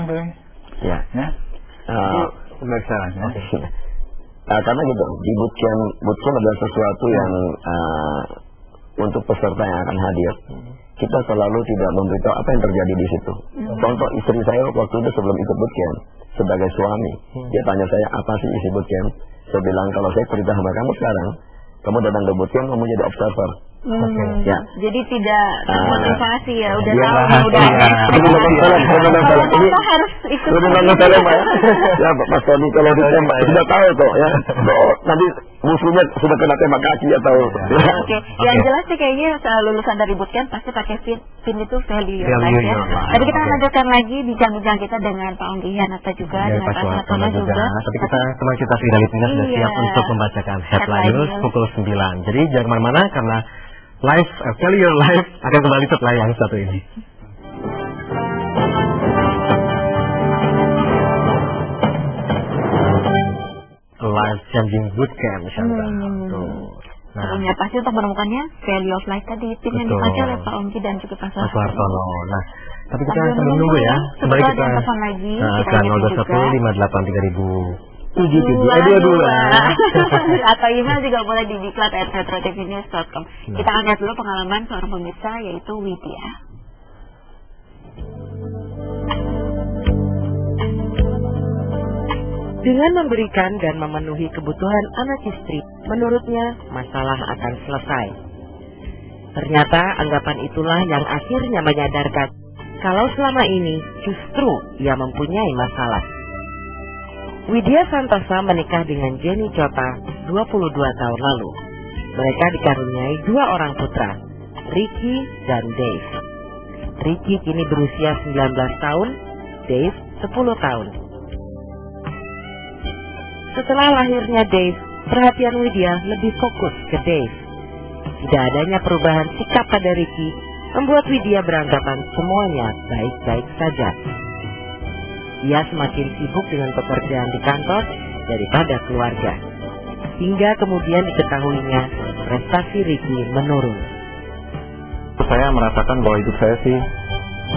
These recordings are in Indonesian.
tuh. Ya. Pemirsa. Karena gitu, di bootcamp adalah sesuatu yang untuk peserta yang akan hadir. Kita selalu tidak memberitahu apa yang terjadi di situ. Contoh istri saya waktu itu sebelum ikut bootcamp sebagai suami, dia tanya saya apa sih isi bootcamp. Saya bilang kalau saya cerita sama kamu sekarang, kamu datang ke bootcamp kamu jadi observer. Ya. Jadi tidak termotivasi ya, udah ya, tahu udah. Ini harus ikut. Udah film Pak ya. Ya Mas Tony kalau ditembak sudah tahu kok ya. Nanti musuhnya sudah kena tembak kaki atau. Oke. Yang jelas sih kayaknya lulusan dari bootcamp pasti pakai pin itu value ya. Tadi kita lanjutkan lagi bincang-bincang kita dengan Pak Onggi Hanata juga dengan Pak Sartono juga. Tapi kita Fidelity sudah siap untuk membacakan headline news pukul 9. Jadi jangan kemana-mana karena Live, Value Your Life akan kembali setelah yang satu ini. Life Changing Bootcamp, Shanta. Nah, pasti untuk menemukannya Value of Life tadi tim yang dipakai oleh Pak Onggi dan juga Pak Sartono. Nah, tapi kita sambil menunggu ya. Kembali kita lagi ke 021 582 772 atau email juga boleh di diklat@metrotvnews.com. Kita akan lihat dulu pengalaman seorang pemirsa yaitu Widya. Dengan memberikan dan memenuhi kebutuhan anak istri, menurutnya masalah akan selesai. Ternyata anggapan itulah yang akhirnya menyadarkan kalau selama ini justru ia mempunyai masalah. Widya Santosa menikah dengan Jenny Chota 22 tahun lalu. Mereka dikaruniai 2 orang putra, Ricky dan Dave. Ricky kini berusia 19 tahun, Dave 10 tahun. Setelah lahirnya Dave, perhatian Widya lebih fokus ke Dave. Tidak adanya perubahan sikap pada Ricky membuat Widya beranggapan semuanya baik-baik saja. Ia semakin sibuk dengan pekerjaan di kantor daripada keluarga. Hingga kemudian diketahuinya prestasi Ricky menurun. Saya merasakan bahwa hidup saya sih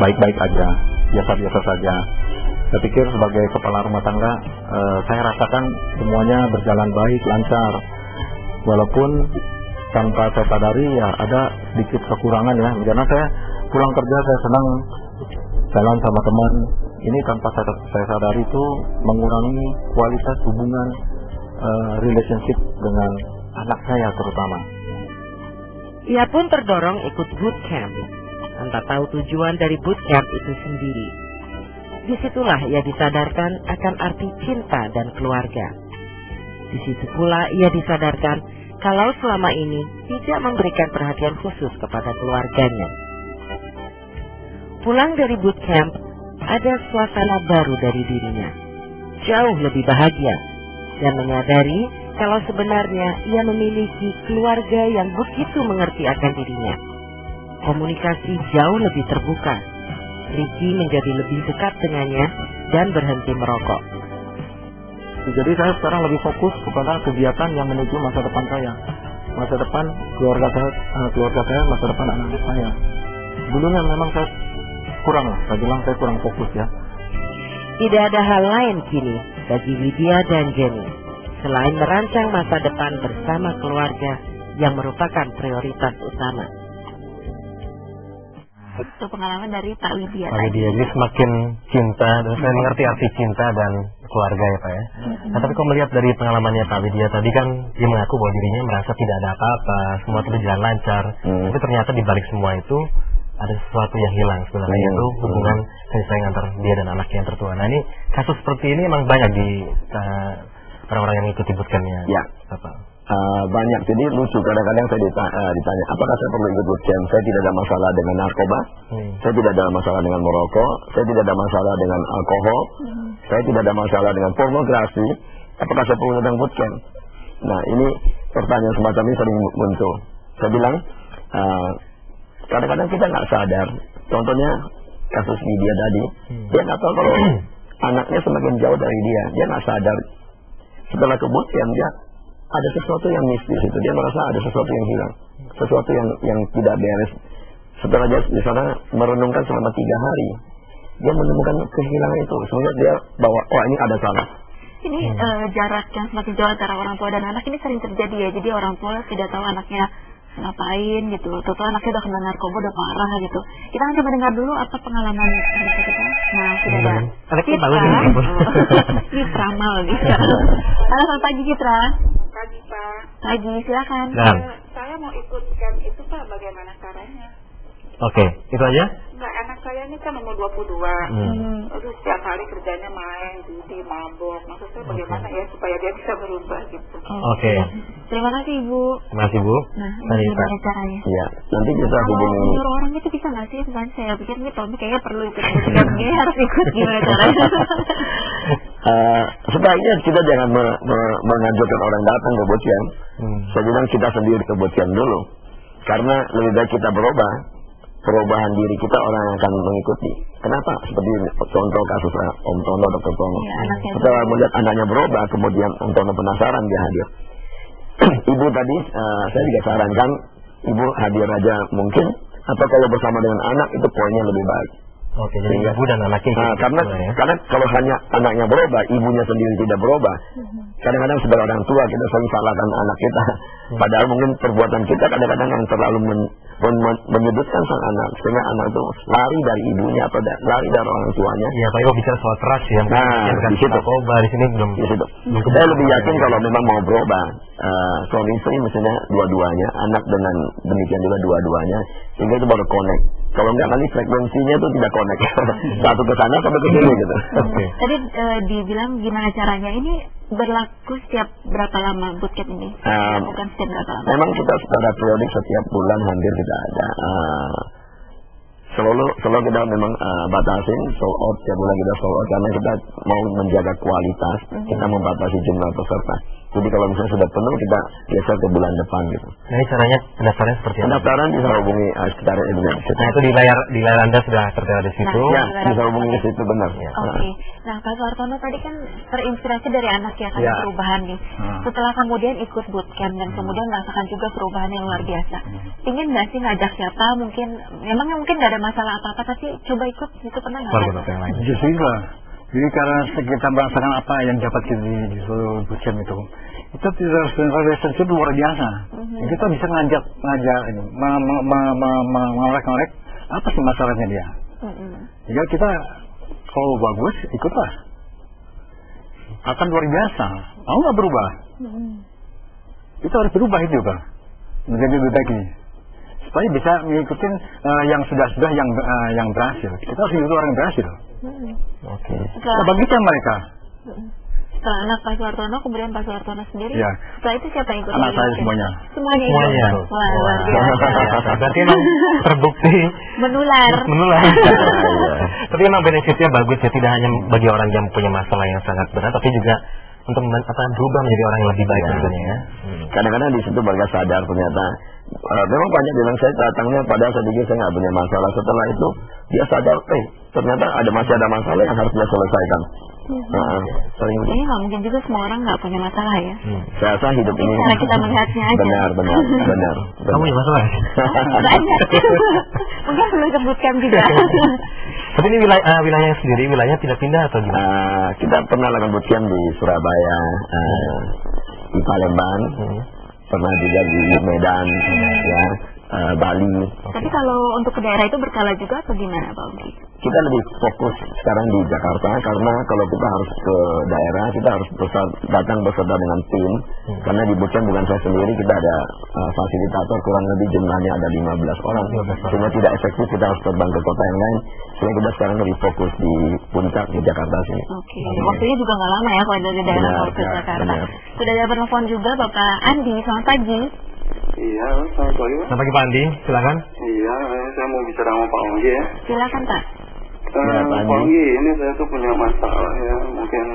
baik-baik aja, biasa-biasa saja. Saya pikir sebagai kepala rumah tangga, saya rasakan semuanya berjalan baik, lancar. Walaupun tanpa saya sadari ya ada sedikit kekurangan ya. Karena saya pulang kerja saya senang jalan sama teman. Ini tanpa saya sadari itu mengurangi kualitas hubungan relationship dengan anak saya terutama. Ia pun terdorong ikut bootcamp, tanpa tahu tujuan dari bootcamp itu sendiri. Disitulah ia disadarkan akan arti cinta dan keluarga. Di situ pula ia disadarkan kalau selama ini tidak memberikan perhatian khusus kepada keluarganya. Pulang dari bootcamp, ada suasana baru dari dirinya, jauh lebih bahagia, dan menyadari kalau sebenarnya ia memiliki keluarga yang begitu mengerti akan dirinya. Komunikasi jauh lebih terbuka. Ricky menjadi lebih dekat dengannya dan berhenti merokok. Jadi saya sekarang lebih fokus kepada kegiatan yang menuju masa depan saya, masa depan keluarga saya, masa depan anak saya. Dulunya memang saya bilang saya kurang fokus ya. Tidak ada hal lain kini bagi Widya dan Jenny selain merancang masa depan bersama keluarga yang merupakan prioritas utama. Itu pengalaman dari Pak Widya. Pak Widya ini semakin cinta dan saya mengerti arti cinta dan keluarga ya Pak ya. Nah, tapi kalau melihat dari pengalamannya Pak Widya tadi kan dia mengaku bahwa dirinya merasa tidak ada apa-apa, semua itu berjalan lancar. Tapi ternyata di balik semua itu ada sesuatu yang hilang sebenarnya, yaitu hubungan kasih sayang antar dia dan anaknya yang tertua. Nah ini kasus seperti ini memang banyak di orang-orang yang ikuti bootcampnya. Ya. Banyak. Jadi lucu kadang-kadang saya ditanya apakah saya perlu ikut bootcamp. Saya tidak ada masalah dengan narkoba, saya tidak ada masalah dengan merokok, saya tidak ada masalah dengan alkohol, saya tidak ada masalah dengan pornografi. Apakah saya perlu datang bootcamp? Nah ini pertanyaan semacam ini sering muncul. Saya bilang kadang-kadang kita nggak sadar. Contohnya kasus Widya tadi, dia nggak tahu kalau anaknya semakin jauh dari dia nggak sadar. Setelah ke bootcamp dia ada sesuatu yang mistis itu, dia merasa ada sesuatu yang hilang, sesuatu yang tidak beres. Setelah dia di sana merenungkan selama 3 hari, dia menemukan kehilangan itu. Sehingga dia bawa, oh ini ada salah. Ini jarak yang semakin jauh antara orang tua dan anak ini sering terjadi ya. Jadi orang tua tidak tahu anaknya ngapain gitu. Tentu anaknya udah kena narkoba, udah parah gitu. Kita akan coba dengar dulu apa pengalaman kita. Nah, sudah ada Citra. Citra mal gitu. Halo, selamat pagi Citra. Pagi Pak. Pagi, silakan. Saya mau ikutkan itu Pak, bagaimana caranya? Oke, itu aja? Enggak, anak saya ini kan umur 22. Terus setiap hari kerjanya main, judi, mabok. Maksud saya bagaimana ya supaya dia bisa berubah gitu. Oke. Terima kasih Ibu. Terima kasih Bu. Nah, bagaimana caranya? Iya, nanti kita hubungi. Kalau orang itu bisa nggak sih? Bukan saya pikir ini Tommy kayaknya perlu ikut bootcamp, harus ikut gimana caranya? Sebaiknya kita jangan menganjurkan orang datang ke bootcamp. Saya bilang kita sendiri ke bootcamp dulu. Karena lebih baik kita berubah. Perubahan diri kita orang yang akan mengikuti. Kenapa? Seperti contoh kasus Om Tono, Dr. Tono. Setelah melihat anaknya berubah, kemudian Om Tono penasaran, dia hadir. Ibu tadi, saya juga sarankan ibu hadir aja mungkin, atau kalau bersama dengan anak itu poinnya lebih baik. Oke, jadi ibu dan anaknya. Karena kalau hanya anaknya berubah, ibunya sendiri tidak berubah. Kadang-kadang sebagai orang tua kita selalu salahkan anak kita. Padahal mungkin perbuatan kita kadang-kadang yang terlalu menyudutkan sang anak, sehingga anak itu lari dari ibunya atau lari dari orang tuanya. Iya, Pak Ibu bicara soal keras ya. Nah, di situ. Narkoba di sini belum. Di situ. Saya lebih yakin kalau memang mau berubah, suami istri misalnya dua-duanya, anak dengan demikian juga dua-duanya, sehingga itu baru connect. Kalau enggak nanti frekuensinya itu tidak connect. Satu ke sana, satu ke sini gitu. Tadi dibilang gimana caranya, ini berlaku setiap berapa lama bootcamp ini? Bukan setiap berapa lama? Memang kita secara periodik setiap bulan hampir kita ada. Selalu kita memang batasin sold out, setiap bulan kita sold out karena kita mau menjaga kualitas, kita membatasi jumlah peserta. Jadi kalau misalnya sudah penuh kita geser ke bulan depan gitu. Nah, ini caranya pendaftarannya seperti apa? Pendaftaran bisa hubungi sekitar ini. Nah, itu di layar Anda sudah tertera di situ. Ya, bisa hubungi ke situ benar. Oke. Nah, Pak Suartono tadi kan terinspirasi dari anak ya, kan perubahan nih. Setelah kemudian ikut bootcamp dan kemudian merasakan juga perubahan yang luar biasa. Ingin nggak sih ngajak siapa? Memangnya mungkin nggak ada masalah apa-apa, tapi coba ikut itu pernah nggak? Justru jadi karena kita merasakan apa yang dapat di seluruh bootcamp itu tidak relationship luar biasa. Kita bisa ngajak ini, mengorek-ngorek apa sih masalahnya dia. Ya kita kalau bagus ikutlah, akan luar biasa. Mau nggak berubah? Itu harus berubah itu juga menjadi lebih baik ini, supaya bisa mengikuti yang sudah yang berhasil. Kita harus ikut orang yang berhasil. Oke. Bagi mereka. Setelah anak Pak Suartono, kemudian Pak Suartono sendiri. Ya. Setelah itu siapa yang ikut? Anak saya semuanya. Semuanya ikut. Wah, luar biasa. Berarti memang terbukti menular. Tapi memang benefitnya bagus ya, tidak hanya bagi orang yang punya masalah yang sangat berat, tapi juga untuk berubah menjadi orang yang lebih baik tentunya ya. Kadang-kadang di situ mereka sadar ternyata memang banyak bilang saya datangnya pada saya pikir saya nggak punya masalah. Setelah itu dia sadar, ternyata masih ada masalah yang harus dia selesaikan. Ini nggak mungkin juga semua orang nggak punya masalah ya. Saya rasa hidup ini cara kita melihatnya aja. Benar. Kamu punya masalah? Banyak. Mungkin perlu sebutkan juga. Tapi ini wilayah sendiri, wilayahnya tidak pindah atau gimana? Kita pernah lakukan bootcamp di Surabaya, di Palembang, pernah juga di Medan, Bali. Tapi kalau untuk ke daerah itu berkala juga atau gimana Pak Ugi? Kita lebih fokus sekarang di Jakarta karena kalau kita harus ke daerah kita harus datang beserta dengan tim. Karena di bootcamp bukan saya sendiri, kita ada fasilitator kurang lebih jumlahnya ada 15 orang. Sehingga tidak efektif kita harus terbang ke kota yang lain. Sehingga kita sekarang lebih fokus di puncak di Jakarta sini. Oke. Waktunya juga nggak lama ya kalau dari daerah mau ke Jakarta. Sudah ada telepon juga Bapak Andi. Selamat pagi. Iya, selamat pagi Pak. Selamat pagi Pak Andi, silakan. Iya, saya mau bicara sama Pak Onggi ya. Silakan Pak. Pak Onggi, ini saya tuh punya masalah ya, mungkin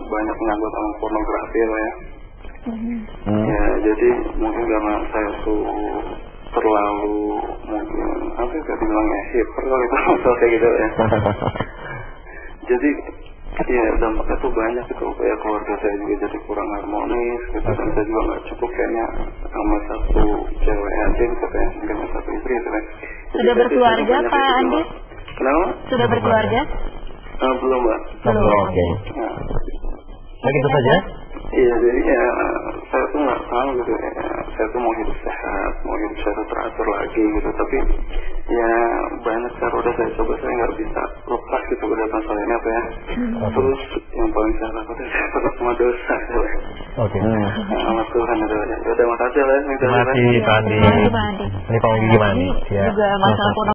banyak menyangkut sama pornografi lah ya. Ya, jadi mungkin karena saya tuh terlalu mungkin kayak dibilang hiper kalau itu masalah kayak gitu ya. Jadi ya dampaknya tuh banyak gitu, kayak keluarga saya juga jadi kurang harmonis gitu, dan saya juga nggak cukup kayaknya sama satu cewek aja gitu, kayak mungkin satu istri gitu kan. Sudah berkeluarga Pak Andi? Kenapa? Sudah berkeluarga? Belum, Mbak. Oke. Nah, Begitu saja. iya, jadi ya saya tuh nggak tahu gitu ya. Saya tuh mau hidup sehat, mau hidup sehat teratur lagi gitu. Tapi ya banyak cara udah saya coba, saya nggak bisa lepas gitu kedatan saya ini apa ya. Terus yang paling saya lakukan saya takut sama dosa. Oke. Sama Tuhan itu aja. Ya udah, makasih lah. Terima kasih Pak Andi. Terima kasih, Pak Andi. Ini Pak Andi gimana nih? Ya. Juga masalah